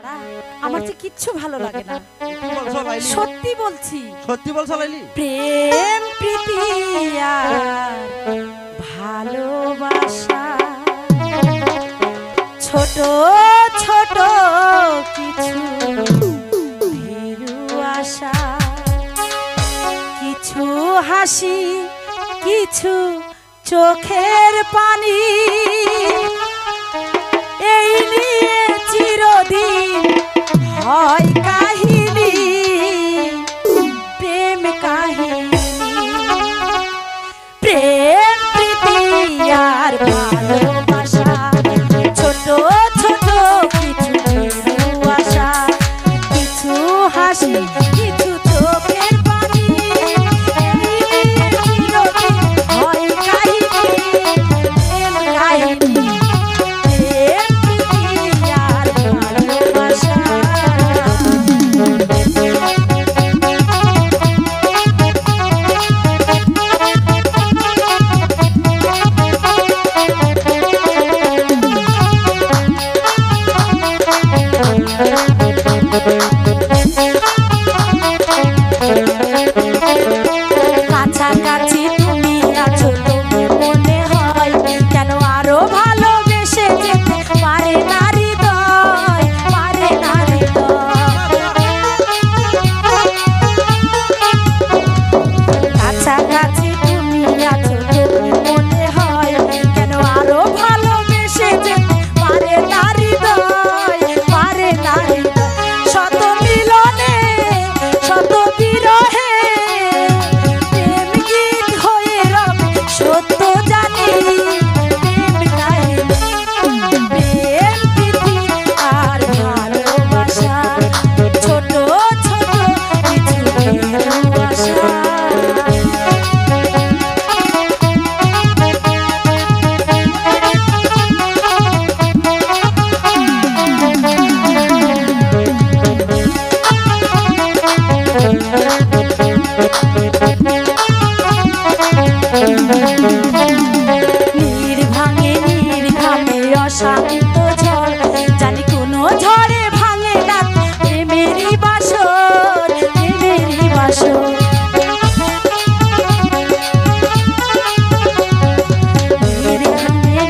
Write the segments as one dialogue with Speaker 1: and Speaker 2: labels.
Speaker 1: না, আমার যে কিচ্ছু ভালো লাগে না। সত্যি বলছি।
Speaker 2: সত্যি বলছো লাইলি?
Speaker 1: প্রেম প্রীতি আর ভালোবাসা ছোট ছোট কিছু ভীরু আশা, কিছু হাসি কিছু চোখের পানি, এই নিয়ে চিরদিন হয় কাহিনী, প্রেম কাহিনী। প্রেম প্রীতি আর ভালোবাসা ছোট ছোট কিছু আশা, কিছু হাসি কিছু চোখের পানি, হয় কাহিনী, প্রেম কাহিনী। কাছাকাছি তুমি আছো তবু মনে হয় কেন আরো ভালোবেসে যেতে পারে না হৃদয়, পারে না হৃদয়। কাছাকাছি তুমি আছো তবু মনে হয় কেন আরো ভালোবেসে যেতে পারে না হৃদয়, পারে না হৃদয়। শত মিলনে শত বিরহে প্রেম গীত হয়ে রবে সত্য জানি, প্রেম কাহিনী। প্রেম প্রীতি আর ভালোবাসা ছোট ছোট কিছু ভালোবাসা। নির্ভাঙে অশান্ত ঝড়, জানি কোনো ঝড়ে ভাঙে না প্রেমেরই বাসর, প্রেমেরই বাসর। নির্ভাঙে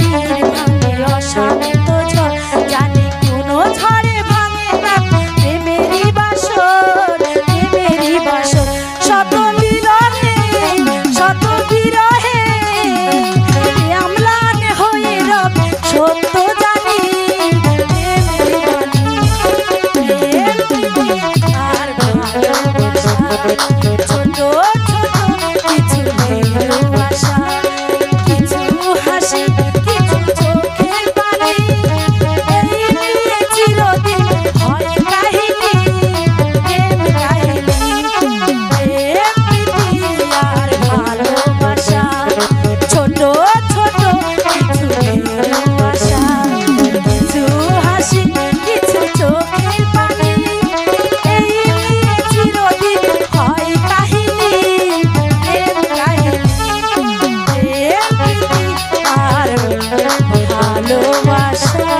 Speaker 1: অশান্ত ঝড়, জানি কোনো ঝড়ে ভাঙে না প্রেমেরই বাসর, প্রেমেরই বাসর। শত মিলনে শত বিরহে অম্লান হয়ে রবে সত্য জানি, প্রেমের বাণী। প্রেম প্রীতি আর ভালোবাসা ছোট ছোট কিছু ভালোবাসা, কিছু হাসি কিছু চোখের পানি, এই নিয়ে চিরদিন হয় কাহিনী, প্রেম কাহিনী। প্রেম প্রীতি আর ভালোবাসা ছোট ছোট কিছু ভালোবাসা, কিছু হাসি কিছু চোখের পানি, এই নিয়ে চিরদিন হয় কাহিনী, প্রেম কাহিনী। প্রেম প্রীতি আর ভালোবাসা।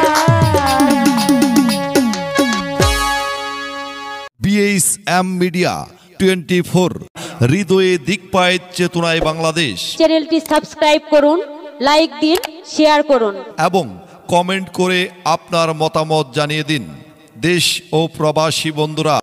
Speaker 3: BHM মিডিয়া 24 হৃদয়ে দিকপায়ের চেতনায় বাংলাদেশ।
Speaker 4: চ্যানেলটি সাবস্ক্রাইব করুন, লাইক দিন, শেয়ার করুন
Speaker 3: এবং কমেন্ট করে আপনার মতামত জানিয়ে দিন। দেশ ও প্রবাসী বন্ধুরা